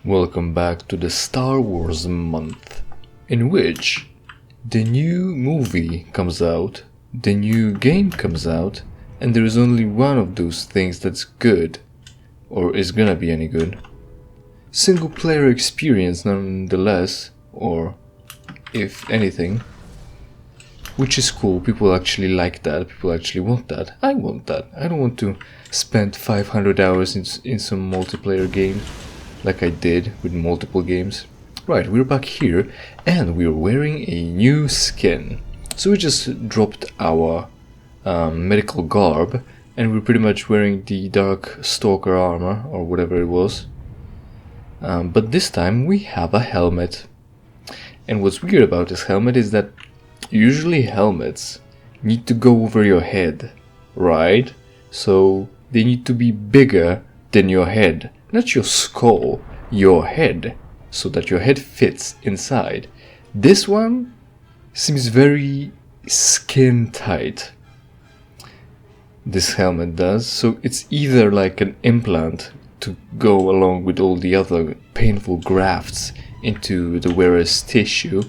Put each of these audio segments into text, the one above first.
Welcome back to the Star Wars month, in which the new movie comes out, the new game comes out, and there is only one of those things that's good, or is gonna be any good. Single player experience nonetheless, or if anything, which is cool. People actually like that, people actually want that. I want that. I don't want to spend 500 hours in some multiplayer game like I did with multiple games. Right, we're back here and we're wearing a new skin. So we just dropped our medical garb and we're pretty much wearing the Dark Stalker armor or whatever it was. But this time we have a helmet. And what's weird about this helmet is that usually helmets need to go over your head, right? So they need to be bigger than your head. Not your skull, your head, so that your head fits inside. This one seems very skin tight. This helmet does, so it's either like an implant to go along with all the other painful grafts into the wearer's tissue,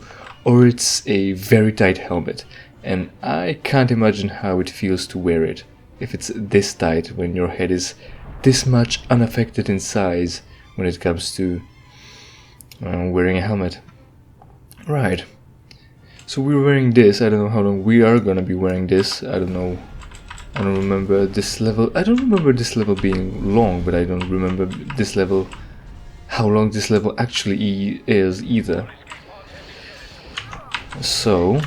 or it's a very tight helmet, and I can't imagine how it feels to wear it if it's this tight when your head is this much unaffected in size when it comes to wearing a helmet. Right, so we're wearing this. I don't know how long we are gonna be wearing this. I don't remember this level. I don't remember this level being long, but I don't remember this level, how long this level actually is either. So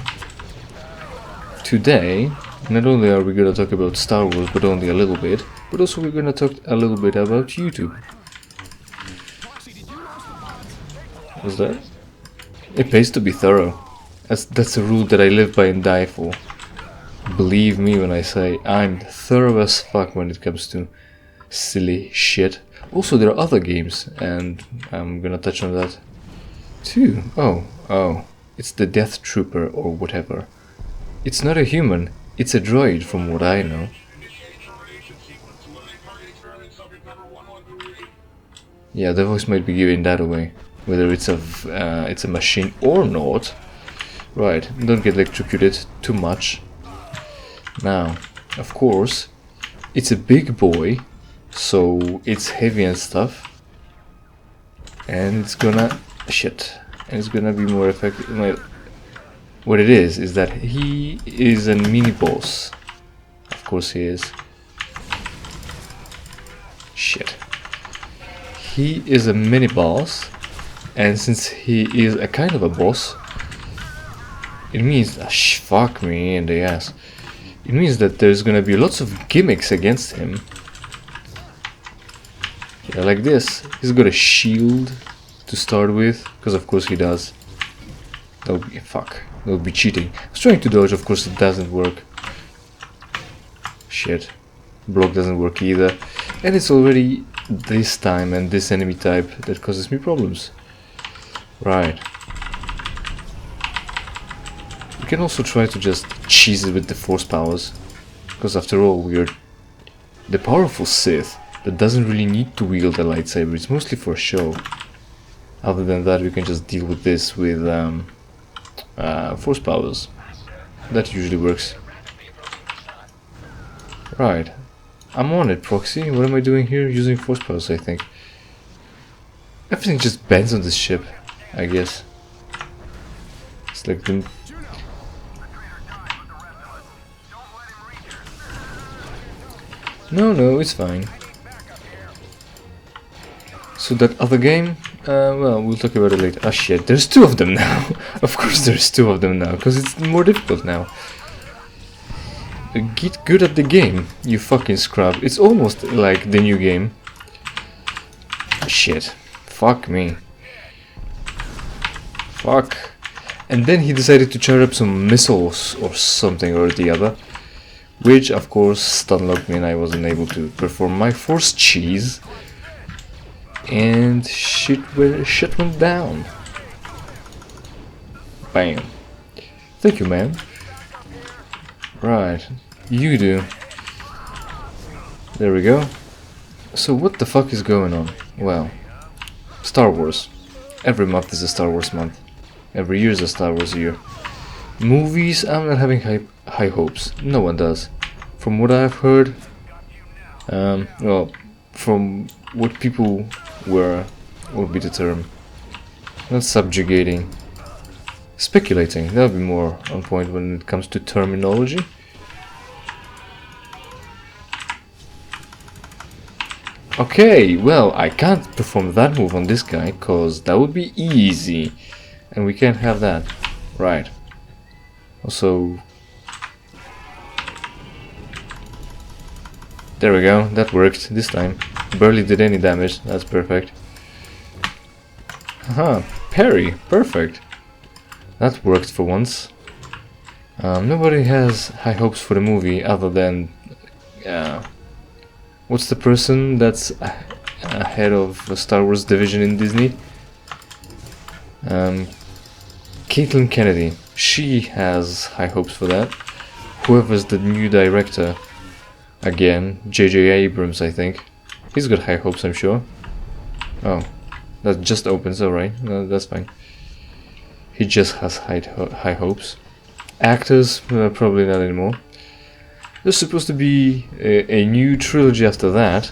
today, not only are we gonna talk about Star Wars, but only a little bit, but also we're gonna talk a little bit about YouTube. What's that? It pays to be thorough. That's a rule that I live by and die for. Believe me when I say I'm thorough as fuck when it comes to silly shit. Also, there are other games, and I'm gonna touch on that too. Oh, it's the Death Trooper or whatever. It's not a human, it's a droid from what I know. Yeah, the voice might be giving that away, whether it's a machine or not. Right, don't get electrocuted too much. Now, of course, it's a big boy, so it's heavy and stuff, and it's gonna be more effective. Well, what it is that he is a mini boss. Of course he is. Shit. He is a mini boss, and since he is a kind of a boss, it means fuck me in the ass. It means that there's gonna be lots of gimmicks against him. Yeah, like this. He's got a shield to start with, because of course he does. That would be cheating. I was trying to dodge, of course it doesn't work. Shit. Block doesn't work either. And it's already this time and this enemy type that causes me problems. Right. You can also try to just cheese it with the force powers, because after all we're the powerful Sith that doesn't really need to wield a lightsaber. It's mostly for show. Other than that, we can just deal with this with force powers. That usually works. Right. I'm on it, Proxy. What am I doing here? Using force powers, I think. Everything just bends on this ship, I guess. It's like the... No, it's fine. So that other game, well, we'll talk about it later. Ah shit, there's two of them now. Of course there's two of them now, because it's more difficult now. Get good at the game, you fucking scrub. It's almost like the new game. Shit. Fuck me. Fuck. And then he decided to charge up some missiles or something or the other, which of course stunlocked me and I wasn't able to perform my force cheese. And shit went down. Bam. Thank you, man. Right, you do. There we go. So what the fuck is going on? Well, Star Wars. Every month is a Star Wars month. Every year is a Star Wars year. Movies, I'm not having high hopes. No one does. From what I've heard, well, from what people were, what would be the term? Not subjugating. Speculating, that would be more on point when it comes to terminology. Okay, well, I can't perform that move on this guy, cause that would be easy. And we can't have that. Right. Also... There we go, that worked this time. Barely did any damage, that's perfect. Haha, parry, perfect. That worked for once. Nobody has high hopes for the movie other than... what's the person that's head of the Star Wars division in Disney? Caitlin Kennedy. She has high hopes for that. Whoever's the new director, again, J.J. Abrams, I think. He's got high hopes, I'm sure. Oh, that just opens, alright, no, that's fine. He just has high hopes. Actors, probably not anymore. There's supposed to be a new trilogy after that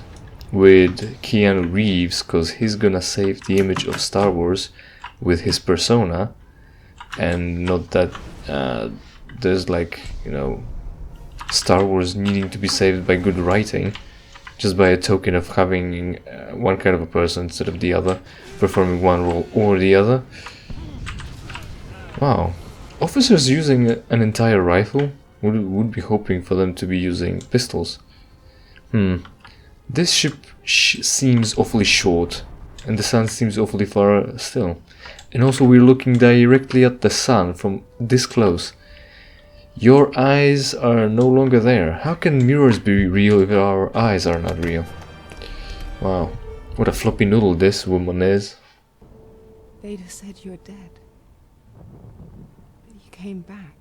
with Keanu Reeves, because he's gonna save the image of Star Wars with his persona, and not that there's like, you know, Star Wars needing to be saved by good writing, just by a token of having one kind of a person instead of the other, performing one role or the other. Wow. Officers using an entire rifle? Would be hoping for them to be using pistols. This ship seems awfully short, and the sun seems awfully far still. And also we're looking directly at the sun from this close. Your eyes are no longer there. How can mirrors be real if our eyes are not real? Wow, what a floppy noodle this woman is. Vader said you're dead. But you came back.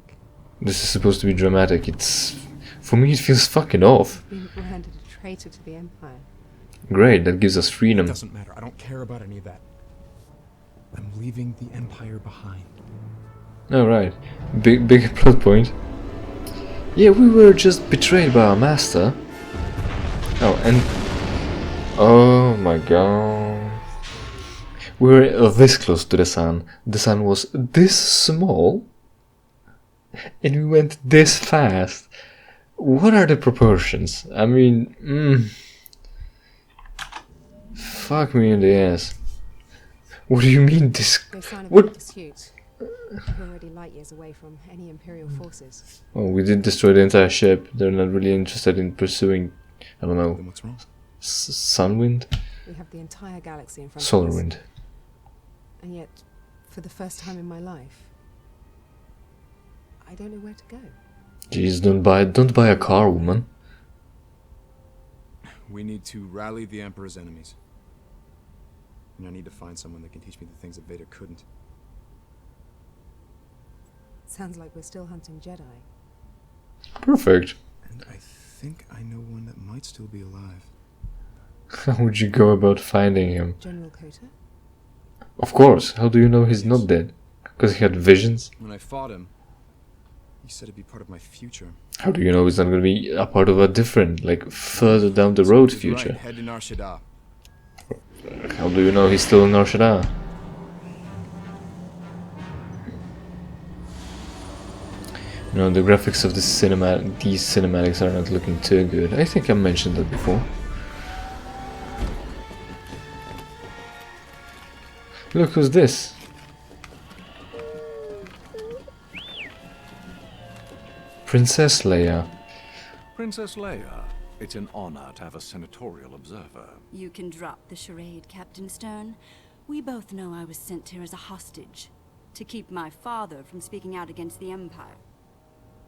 This is supposed to be dramatic. It's... for me it feels fucking off. You've been branded a traitor to the Empire. Great, that gives us freedom. It doesn't matter. I don't care about any of that. I'm leaving the Empire behind. Alright, big plot point. Yeah, we were just betrayed by our master. Oh, and... oh my god. We were this close to the sun. The sun was this small. And we went this fast. What are the proportions? I mean, fuck me in the ass. What do you mean this? No sign of What? pursuit. We're already light years away from any Imperial forces. Oh, we did destroy the entire ship. They're not really interested in pursuing, I don't know, Then what's wrong? Sunwind? We have the entire galaxy in front of Solar us. wind. And yet, for the first time in my life, I don't know where to go. Jeez, don't buy a car, woman. We need to rally the Emperor's enemies. And I need to find someone that can teach me the things that Vader couldn't. Sounds like we're still hunting Jedi. Perfect. And I think I know one that might still be alive. How would you go about finding him? General Kota? Of course, how do you know he's not dead? Because he had visions? When I fought him, he said it'd be part of my future. How do you know he's not going to be a part of a different, like, further down the road He's future? right, head to Nar Shaddaa. How do you know he's still in Nar Shaddaa? You know, the graphics of these cinematics are not looking too good. I think I mentioned that before. Look, who's this? Princess Leia. Princess Leia, it's an honor to have a senatorial observer. You can drop the charade, Captain Stern. We both know I was sent here as a hostage, to keep my father from speaking out against the Empire.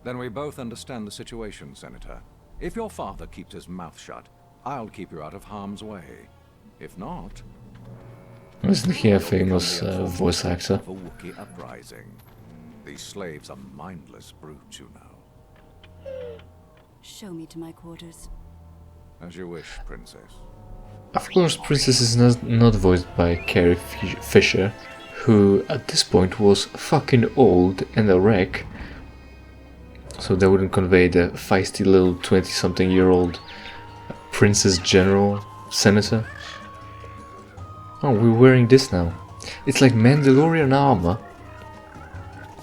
Then we both understand the situation, Senator. If your father keeps his mouth shut, I'll keep you out of harm's way. If not... Isn't he a famous voice actor? ...of a Wookiee uprising. These slaves are mindless brutes, you know. Show me to my quarters. As you wish, Princess. Of course, Princess is not voiced by Carrie Fisher, who at this point was fucking old and a wreck, so that wouldn't convey the feisty little 20-something-year-old Princess General Senator. Oh, we're wearing this now. It's like Mandalorian armor,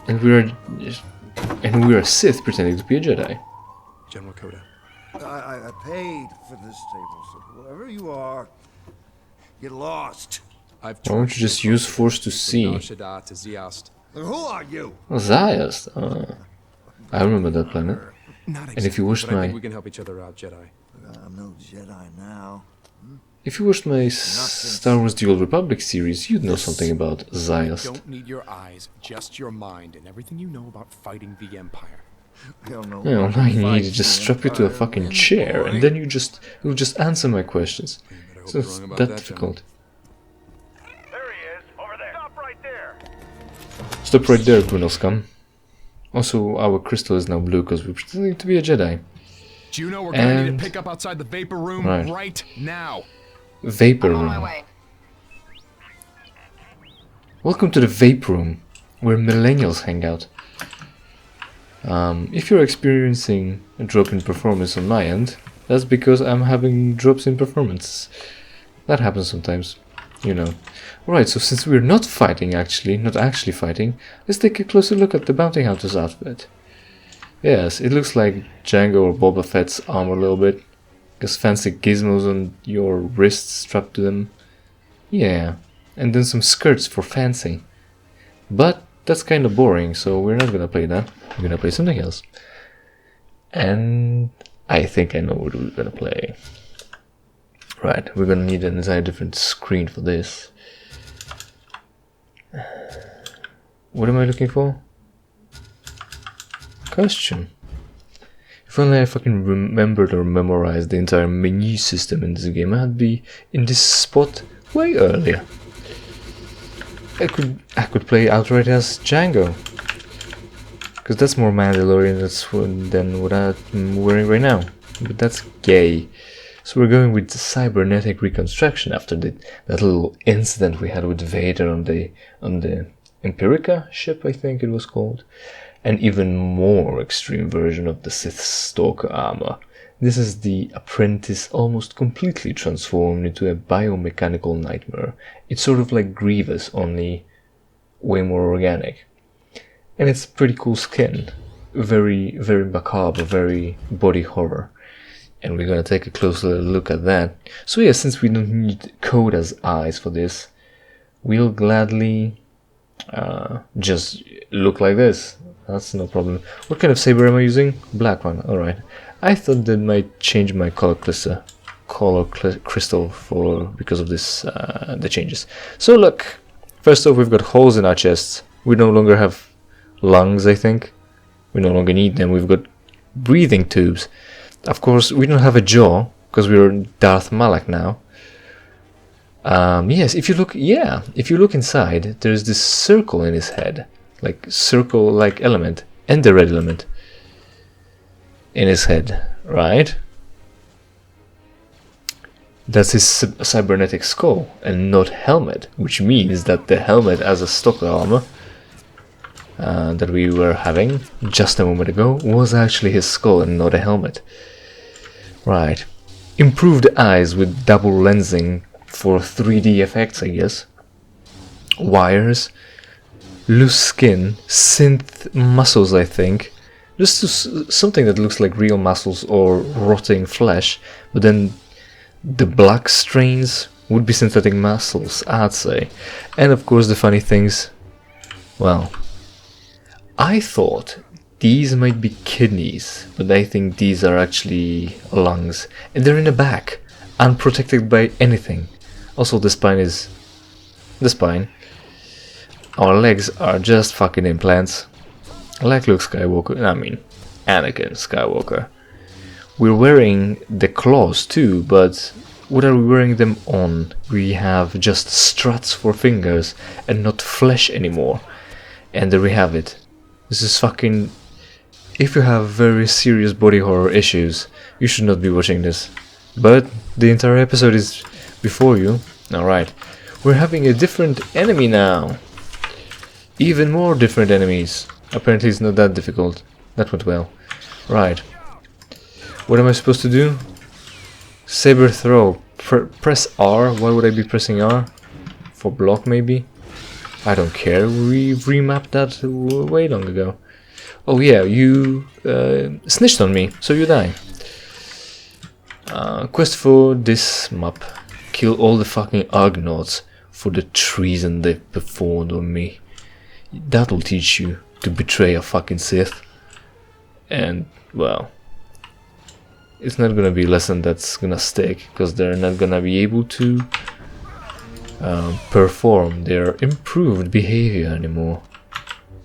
and we're a Sith pretending to be a Jedi. General Coda. I paid for this table, so whoever you are, get lost. Why don't you just use Force to see? To Zeost. Who are you? Oh, Zayas. I remember that planet. Not And if you watched but I think my we can help each other out, Jedi. I'm no Jedi now. if you watched my Star Wars: The Old Republic series, you'd know something about Zayas. Don't need your eyes, just your mind and everything you know about fighting the Empire. Hell no. You know, all you need is just strap you to a fucking chair, and then you'll just answer my questions. So it's that difficult. There he is, over there. Stop right there. Stop right there, Bruno Scum. Also, our crystal is now blue because we're pretending to be a Jedi. Do you know we're gonna need And- to pick up outside the vapor room Right. right now? Vapor room. Welcome to the vape room, where millennials hang out. If you're experiencing a drop in performance on my end, that's because I'm having drops in performance. That happens sometimes, you know. Right, so since we're not actually fighting, let's take a closer look at the Bounty Hunter's outfit. Yes, it looks like Django or Boba Fett's armor a little bit. Because fancy gizmos on your wrists strapped to them. Yeah, and then some skirts for fancy. But that's kind of boring, so we're not gonna play that. We're gonna play something else. And I think I know what we're gonna play. Right, we're gonna need an entire different screen for this. What am I looking for? Costume. If only I fucking remembered or memorized the entire menu system in this game, I'd be in this spot way earlier. I could play outright as Django, because that's more Mandalorian than what I'm wearing right now. But that's gay. So we're going with cybernetic reconstruction after that little incident we had with Vader on the Empirica ship, I think it was called. An even more extreme version of the Sith Stalker armor. This is the apprentice almost completely transformed into a biomechanical nightmare. It's sort of like Grievous, only way more organic. And it's pretty cool skin. Very, very macabre, very body horror. And we're gonna take a closer look at that. So yeah, since we don't need Coda's eyes for this, we'll gladly just look like this. That's no problem. What kind of saber am I using? Black one, alright. I thought that might change my color crystal because of this the changes. So look, first off, we've got holes in our chests. We no longer have lungs, I think. We no longer need them. We've got breathing tubes. Of course, we don't have a jaw because we're Darth Malak now. Yes, if you look inside, there's this circle in his head, like circle-like element, and the red element in his head, right? That's his cybernetic skull and not helmet, which means that the helmet as a stock armor that we were having just a moment ago was actually his skull and not a helmet. Right. Improved eyes with double lensing for 3D effects, I guess. Wires. Loose skin. Synth muscles, I think. Just something that looks like real muscles or rotting flesh. But then the black strains would be synthetic muscles, I'd say. And of course the funny things. Well, I thought these might be kidneys, but I think these are actually lungs. And they're in the back, unprotected by anything. Also, the spine is the spine. Our legs are just fucking implants. Like Luke Skywalker, I mean, Anakin Skywalker. We're wearing the claws too, but what are we wearing them on? We have just struts for fingers and not flesh anymore. And there we have it. This is fucking... If you have very serious body horror issues, you should not be watching this. But the entire episode is before you. Alright. We're having a different enemy now. Even more different enemies. Apparently it's not that difficult. That went well. Right. What am I supposed to do? Saber throw. Press R. Why would I be pressing R? For block maybe? I don't care. We remapped that way long ago. Oh yeah, you snitched on me, so you die. Quest for this map. Kill all the fucking Argonauts for the treason they've performed on me. That'll teach you to betray a fucking Sith. And, well, it's not gonna be a lesson that's gonna stick, because they're not gonna be able to perform their improved behavior anymore.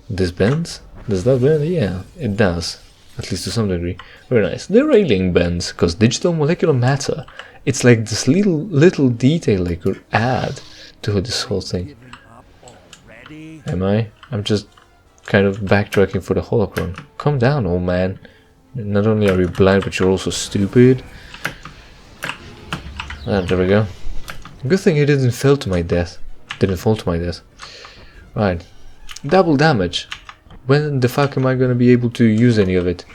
This bends? Does that bend? Yeah, it does. At least to some degree. Very nice. The railing bends, because digital molecular matter. It's like this little detail they could add to this whole thing. Am I? I'm just kind of backtracking for the holocron. Calm down, old man. Not only are you blind, but you're also stupid. Ah, there we go. Good thing he didn't fall to my death. Right. Double damage. When the fuck am I gonna be able to use any of it?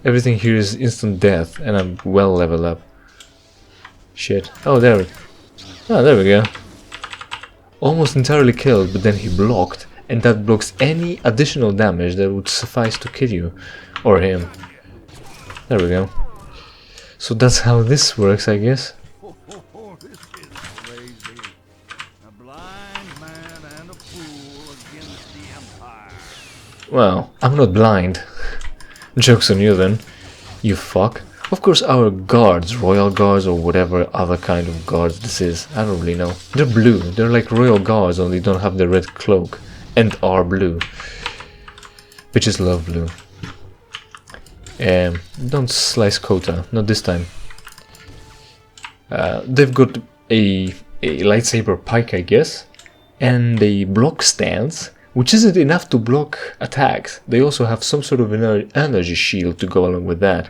Everything here is instant death, and I'm well leveled up. Shit. Oh, there we go. Almost entirely killed, but then he blocked, and that blocks any additional damage that would suffice to kill you. Or him. There we go. So that's how this works, I guess. This is crazy. A blind man and a fool against the Empire. Well, I'm not blind. Joke's on you then, you fuck. Of course our guards, royal guards or whatever other kind of guards this is, I don't really know. They're blue, they're like royal guards, only don't have the red cloak. And are blue. Bitches love blue. Don't slice Kota, not this time. They've got a lightsaber pike, I guess, and a block stance, which isn't enough to block attacks. They also have some sort of an energy shield to go along with that,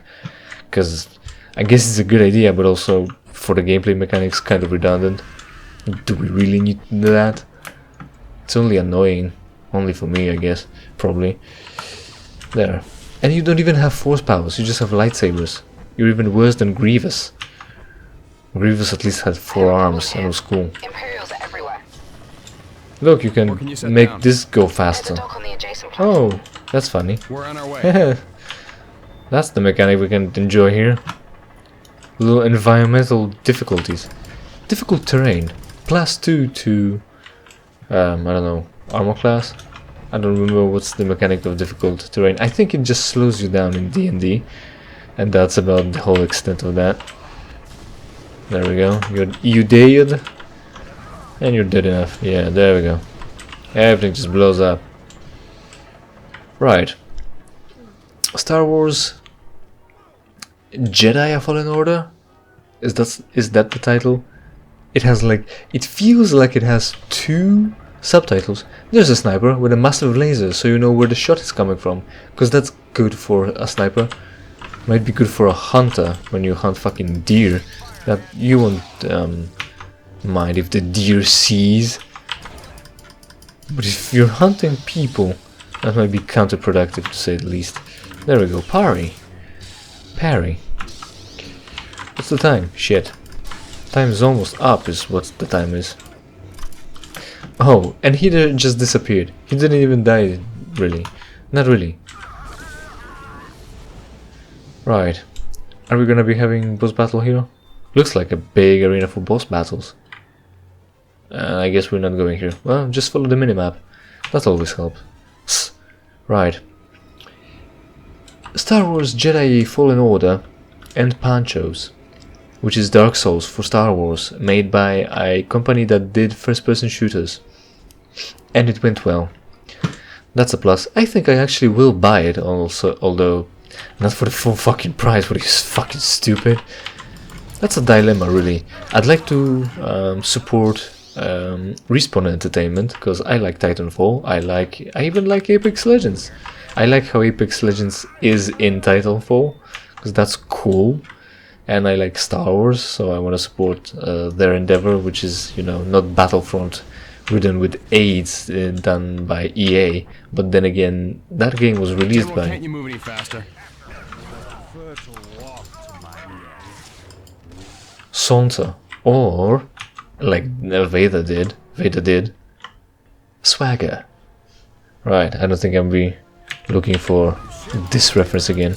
because I guess it's a good idea, but also for the gameplay mechanics kind of redundant. Do we really need that? It's only annoying, only for me, I guess, probably. There. And you don't even have force powers, you just have lightsabers. You're even worse than Grievous. Grievous at least had 4 arms and was cool. Imperials are everywhere. Look, you can make this go faster. Oh, that's funny. We're on our way. That's the mechanic we can enjoy here. Little environmental difficulties. Difficult terrain. +2 to... I don't know, armor class? I don't remember what's the mechanic of difficult terrain. I think it just slows you down in D&D. And that's about the whole extent of that. There we go. You dead. And you're dead enough. Yeah, there we go. Everything just blows up. Right. Star Wars Jedi: A Fallen Order? Is that the title? It has it feels like it has 2 subtitles. There's a sniper with a massive laser, so you know where the shot is coming from, because that's good for a sniper. Might be good for a hunter when you hunt fucking deer. That you won't mind if the deer sees. But if you're hunting people, that might be counterproductive, to say the least. There we go. Parry. What's the time? Shit. Time's almost up is what the time is. Oh, and he just disappeared. He didn't even die, really. Not really. Right. Are we gonna be having boss battle here? Looks like a big arena for boss battles. I guess we're not going here. Well, just follow the minimap. That always helps. Right. Star Wars Jedi Fallen Order and Panchos, which is Dark Souls for Star Wars, made by a company that did first-person shooters. And it went well. That's a plus. I think I actually will buy it also, although not for the full fucking price, but it's fucking stupid. That's a dilemma, really. I'd like to support Respawn Entertainment, because I like Titanfall. I even like Apex Legends. I like how Apex Legends is in Titanfall, because that's cool. and I like Star Wars, so I want to support their endeavor, which is, you know, not Battlefront ridden with AIDS done by EA, but then again, that game was released General, by can't you move any faster? Saunter, or like Vader did, Swagger. Right, I don't think I'll be looking for this reference again.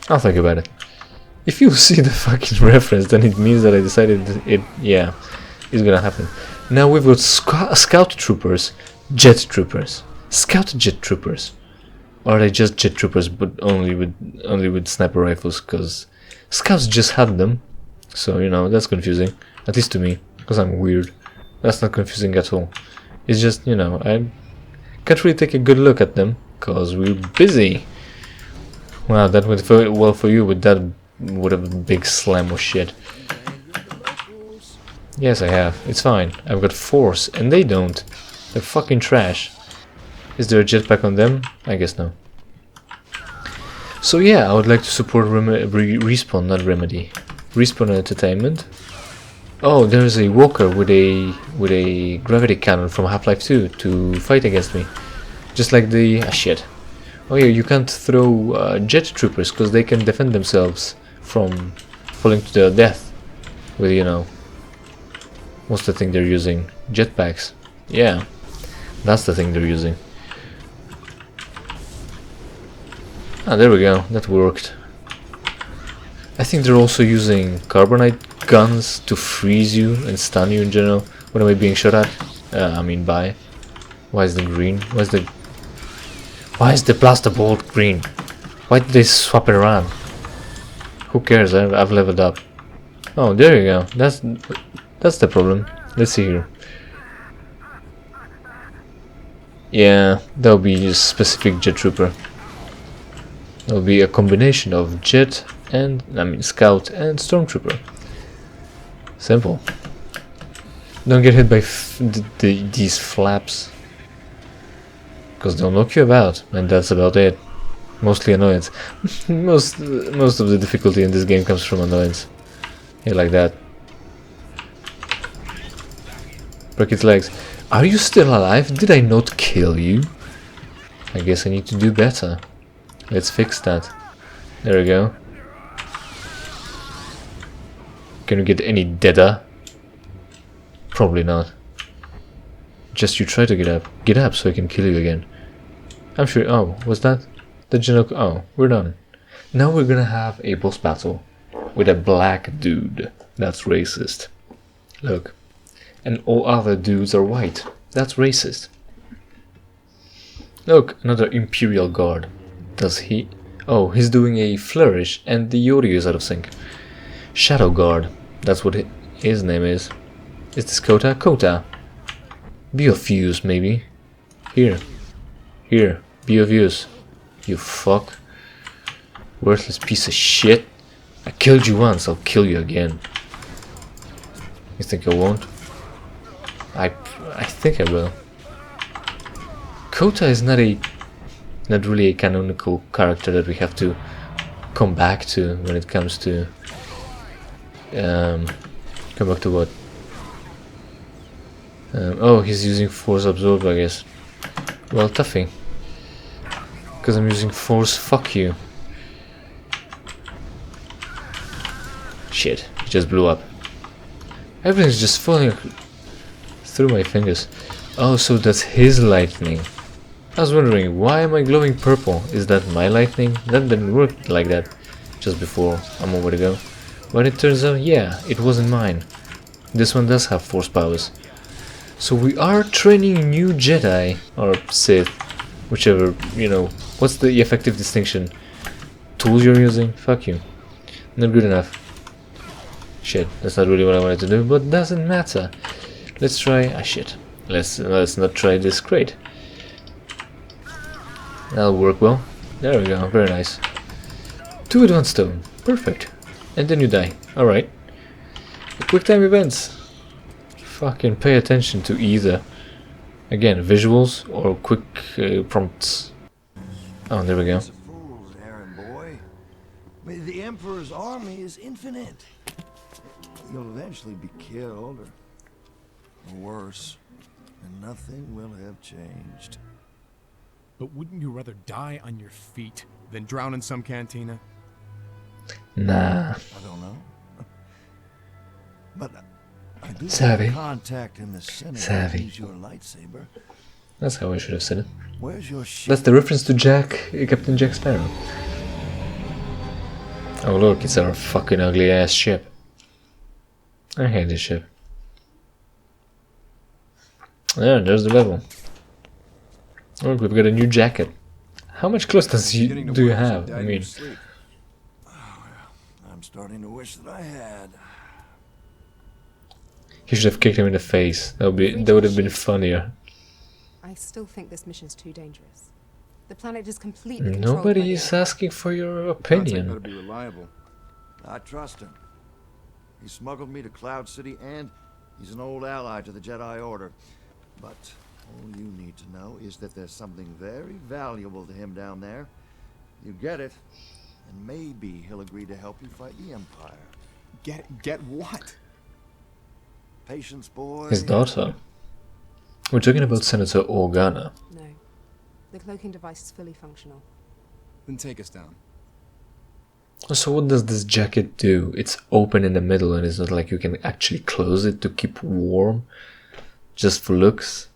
I'll think about it. If you see the fucking reference, then it means that I decided it, yeah, it's gonna happen. Now we've got scout troopers, jet troopers, scout jet troopers. Or are they just jet troopers, but only with sniper rifles? Because scouts just had them, so you know that's confusing. At least to me, because I'm weird. That's not confusing at all. It's just, you know, I can't really take a good look at them because we're busy. Wow, that went well for you, but that would have been a big slam of shit. Yes, I have. It's fine. I've got force, and they don't. They're fucking trash. Is there a jetpack on them? I guess no. So yeah, I would like to support Respawn, not Remedy. Respawn Entertainment. Oh, there's a walker with a gravity cannon from Half-Life 2 to fight against me. Just like the... ah, shit. Oh yeah, you can't throw jet troopers because they can defend themselves from falling to their death with, you know, what's the thing they're using? Jetpacks. Yeah, that's the thing they're using. Ah, there we go, that worked. I think they're also using carbonite guns to freeze you and stun you in general. What am I being shot at? I mean by. Why is the green? Why is the blaster bolt green? Why did they swap it around? Who cares? I've leveled up. Oh, there you go. That's the problem. Let's see here. Yeah, that'll be a specific jet trooper. That'll be a combination of jet and, I mean, scout and stormtrooper. Simple. Don't get hit by these flaps, because they'll knock you about, and that's about it. Mostly annoyance. most of the difficulty in this game comes from annoyance. Yeah, like that. Break its legs. Are you still alive? Did I not kill you? I guess I need to do better. Let's fix that. There we go. Can you get any deader? Probably not. Just you try to get up. Get up so I can kill you again. I'm sure. Oh, was that the general? Oh, we're done. Now we're gonna have a boss battle with a black dude. That's racist. Look. And all other dudes are white. That's racist. Look, another Imperial Guard. Does he? Oh, he's doing a flourish and the audio is out of sync. Shadow Guard. That's what his name is. Is this Kota? Kota. Be of use, maybe. Here. Here. Be of use. You fuck. Worthless piece of shit. I killed you once, I'll kill you again. You think I won't? I think I will. Kota is not really a canonical character that we have to come back to when it comes to come back to what? Oh, he's using force absorb, I guess. Well, toughy. Because I'm using force, fuck you. Shit, it just blew up. Everything's just falling through my fingers. Oh, so that's his lightning. I was wondering, why am I glowing purple? Is that my lightning? That didn't work like that just before a moment ago. But it turns out, yeah, it wasn't mine. This one does have force powers. So we are training new Jedi, or Sith, whichever, you know. What's the effective distinction? Tools you're using? Fuck you. Not good enough. Shit, that's not really what I wanted to do, but doesn't matter. Let's try... ah, shit. Let's not try this crate. That'll work well. There we go, very nice. 2 with 1 stone. Perfect. And then you die. Alright. Quick time events. Fucking pay attention to either. Again, visuals or quick prompts. Oh, there we go. Fools, errand boy. The Emperor's army is infinite. You'll eventually be killed, or worse, and nothing will have changed. But wouldn't you rather die on your feet than drown in some cantina? Nah. I don't know. But I do Savvy. have contact in the Senate. Savvy. Use your lightsaber. That's how I should have said it. Where's your ship? That's the reference to Captain Jack Sparrow. Oh look, it's our fucking ugly ass ship. I hate this ship. Yeah, there's the level. Look, we've got a new jacket. How much clothes do you have? I mean, I'm starting to wish that I had. you should have kicked him in the face. That would have been funnier. I still think this mission's too dangerous. The planet is completely controlled by Nobody the is Empire. asking for your Contact better opinion. be reliable. I trust him. He smuggled me to Cloud City, and he's an old ally to the Jedi Order. But all you need to know is that there's something very valuable to him down there. You get it, and maybe he'll agree to help you fight the Empire. Get what? Patience, boy. His daughter. We're talking about Senator Organa. No. The cloaking device is fully functional. Then take us down. So what does this jacket do? It's open in the middle and it's not like you can actually close it to keep warm. Just for looks.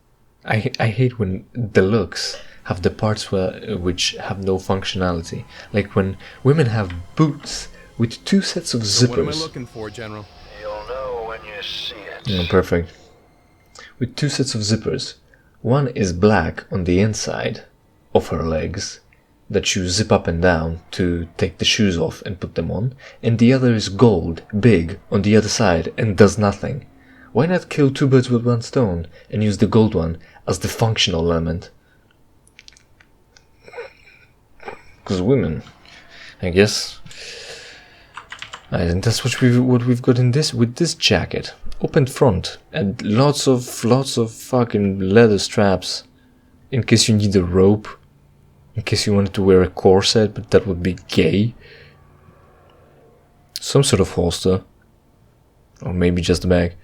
I hate when the looks have the parts which have no functionality. Like when women have boots with 2 sets of So what am I zippers. looking for, General? You'll know when you see it. Yeah, perfect. With 2 sets of zippers. One is black on the inside of her legs that you zip up and down to take the shoes off and put them on, and the other is gold, big, on the other side and does nothing. Why not kill 2 birds with 1 stone and use the gold one as the functional element? Because women, I guess. And that's what we've got in this with this jacket. Open front and lots of fucking leather straps in case you need a rope, in case you wanted to wear a corset, but that would be gay. Some sort of holster. Or maybe just a bag.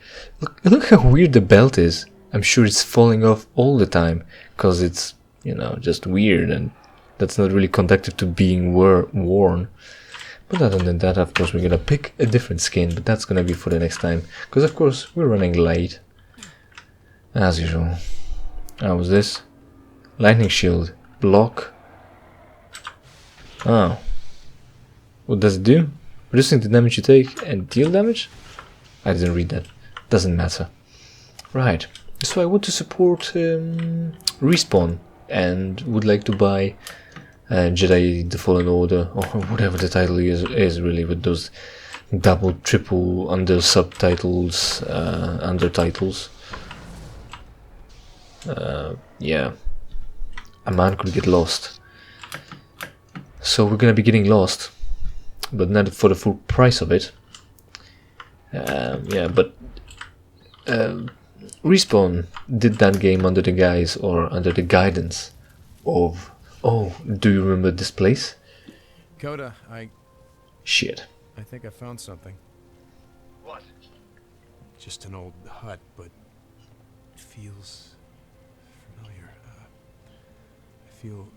Look how weird the belt is. I'm sure it's falling off all the time, cause it's, just weird and that's not really conducive to being worn. But other than that, of course, we're gonna pick a different skin, but that's gonna be for the next time. Because, of course, we're running late. As usual. How was this? Lightning shield. Block. Oh. What does it do? Reducing the damage you take and deal damage? I didn't read that. Doesn't matter. Right. So I want to support Respawn and would like to buy Jedi The Fallen Order, or whatever the title is really, with those double, triple under subtitles, undertitles. Yeah. A man could get lost. So we're gonna be getting lost, but not for the full price of it. Yeah, but Respawn did that game under the guise or under the guidance of, oh, do you remember this place? Coda, Shit. I think I found something. What? Just an old hut, but it feels familiar. I feel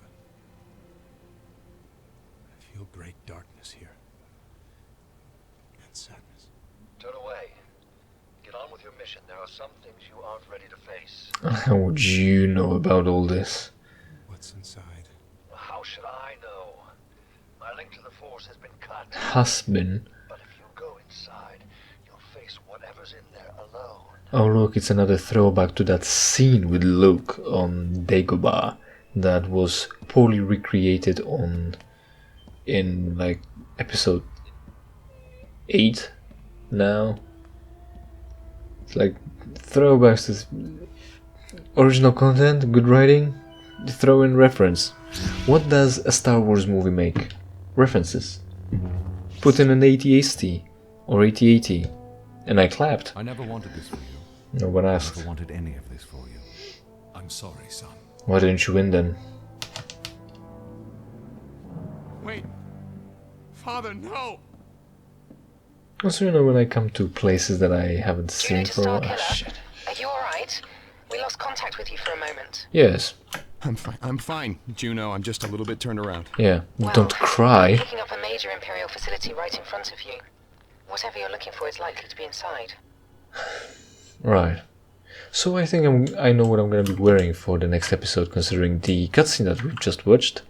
great darkness here. And sadness. Turn away. Get on with your mission. There are some things you aren't ready to face. How would you know about all this? What's inside? How should I know? My link to the Force has been cut. Has been. But if you go inside, you'll face whatever's in there alone. Oh look, it's another throwback to that scene with Luke on Dagobah that was poorly recreated in like episode 8 now. It's like throwbacks to original content, good writing, throw in reference. What does a Star Wars movie make? References. Put in an AT-ST or AT-AT, and I clapped. I never wanted this for you. No one I asked. never wanted any of this for you. I'm sorry, son. Why didn't you win then? Wait! Father, no! Also, you know, when I come to places that I haven't Do you seen need to for a start while. killer? Shit. Are you alright? We lost contact with you for a moment. Yes. I'm fine, Juno. I'm just a little bit turned around. Yeah. Well, Don't I'm cry. picking up a major Imperial facility right in front of you. Whatever you're looking for is likely to be inside. Right. So I think I know what I'm gonna be wearing for the next episode, considering the cutscene that we've just watched.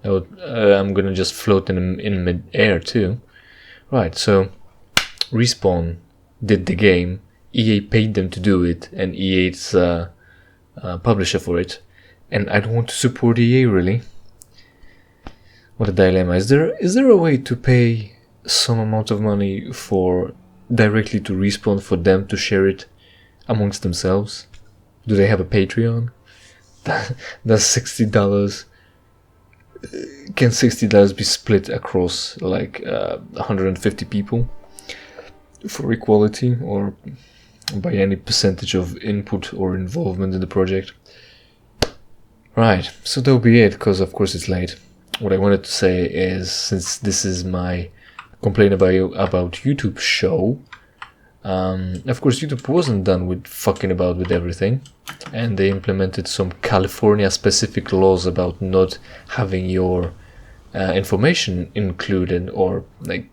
I'm gonna just float in mid-air too. Right, so Respawn did the game, EA paid them to do it, and EA's publisher for it, and I don't want to support EA really. What a dilemma. Is there a way to pay some amount of money for directly to Respawn for them to share it amongst themselves? Do they have a Patreon? That's $60. Can $60 be split across like 150 people for equality, or by any percentage of input or involvement in the project? Right, so that'll be it, because of course it's late. What I wanted to say is, since this is my complaint about YouTube show, of course YouTube wasn't done with fucking about with everything, and they implemented some California specific laws about not having your information included or like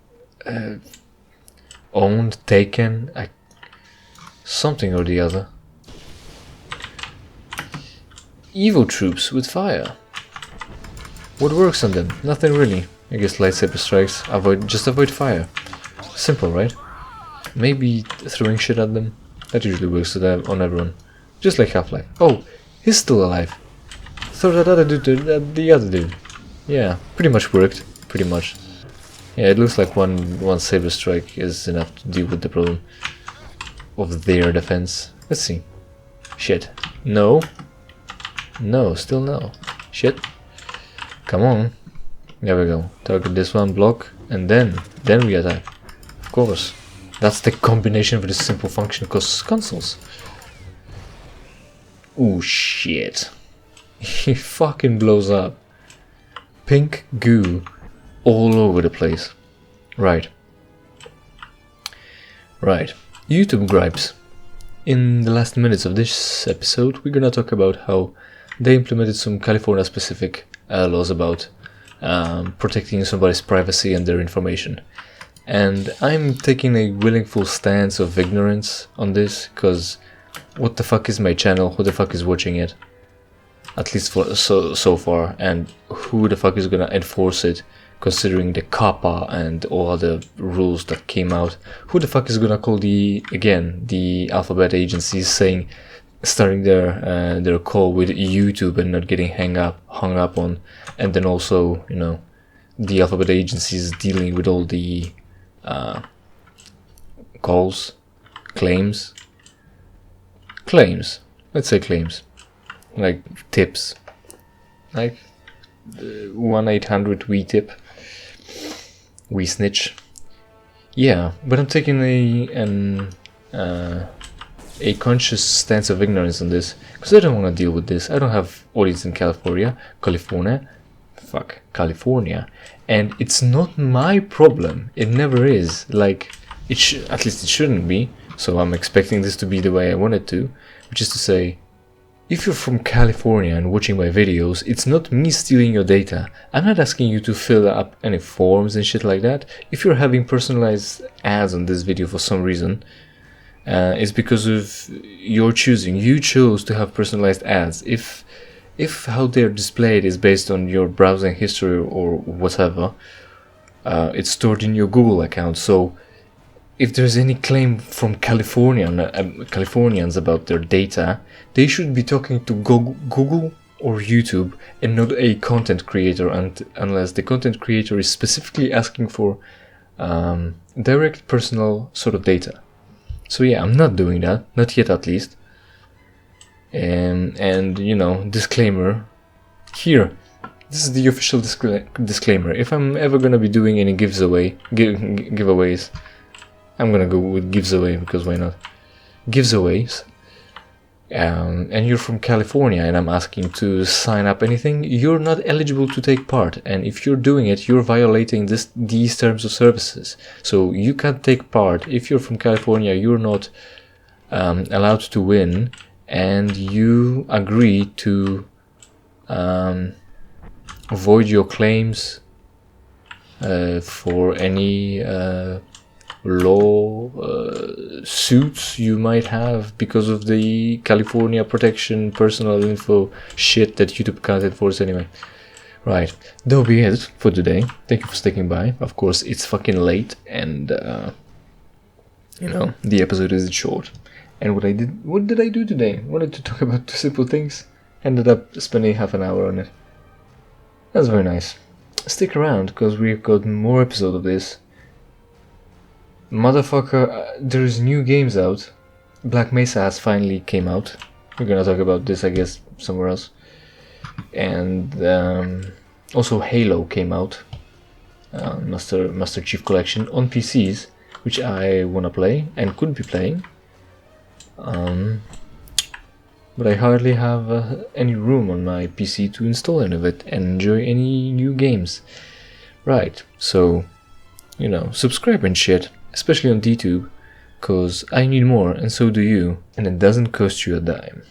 owned, taken, something or the other. Evo troops with fire. What works on them? Nothing really. I guess lightsaber strikes. Just avoid fire. Simple, right? Maybe throwing shit at them. That usually works on everyone. Just like Half-Life. Oh, he's still alive. Throw that other dude at the other dude. Yeah, pretty much worked. Pretty much. Yeah, it looks like one saber strike is enough to deal with the problem of their defense. Let's see. Shit. No. No, still no. Shit. Come on. There we go. Target this one, block, and then we attack. Of course. That's the combination for this simple function called consoles. Ooh, shit. He fucking blows up. Pink goo all over the place. Right. Right. YouTube gripes. In the last minutes of this episode, we're gonna talk about how they implemented some California specific laws about protecting somebody's privacy and their information. And I'm taking a willful stance of ignorance on this, because what the fuck is my channel? Who the fuck is watching it? At least for so far, and who the fuck is gonna enforce it, considering the COPPA and all other rules that came out? Who the fuck is gonna call the alphabet agencies starting their call with YouTube and not getting hung up on, and then also, you know, the alphabet agencies dealing with all the calls, claims, let's say claims, like tips, like 1-800 we tip, we snitch. Yeah, but I'm taking a conscious stance of ignorance on this, because I don't want to deal with this. I don't have audience in California, and it's not my problem. It never is. Like, at least it shouldn't be. So I'm expecting this to be the way I want it to, which is to say, if you're from California and watching my videos, it's not me stealing your data. I'm not asking you to fill up any forms and shit like that. If you're having personalized ads on this video for some reason, it's because of your choosing. You chose to have personalized ads. If how they're displayed is based on your browsing history or whatever, it's stored in your Google account. So if there's any claim from Californians about their data, they should be talking to Google or YouTube and not a content creator, unless the content creator is specifically asking for direct personal sort of data. So yeah, I'm not doing that, not yet at least. And you know, disclaimer here. This is the official disclaimer. If I'm ever gonna be doing any giveaways, I'm gonna go with giveaway, because why not? Giveaways. and you're from California and I'm asking to sign up anything, you're not eligible to take part. And if you're doing it, you're violating these terms of services. So you can't take part. If you're from California, you're not allowed to win, and you agree to avoid your claims for any law suits you might have because of the California protection personal info shit that YouTube can't enforce anyway. Right, that'll be it for today. Thank you for sticking by. Of course, it's fucking late, and you know, the episode is short. And what did I do today? I wanted to talk about 2 simple things. Ended up spending half an hour on it. That's very nice. Stick around, because we've got more episodes of this. Motherfucker, there's new games out. Black Mesa has finally came out. We're gonna talk about this, I guess, somewhere else. And also Halo came out. Master Chief Collection on PCs, which I wanna play and could be playing. But I hardly have any room on my PC to install any of it and enjoy any new games. Right, so, you know, subscribe and shit. Especially on DTube, cause I need more and so do you, and it doesn't cost you a dime.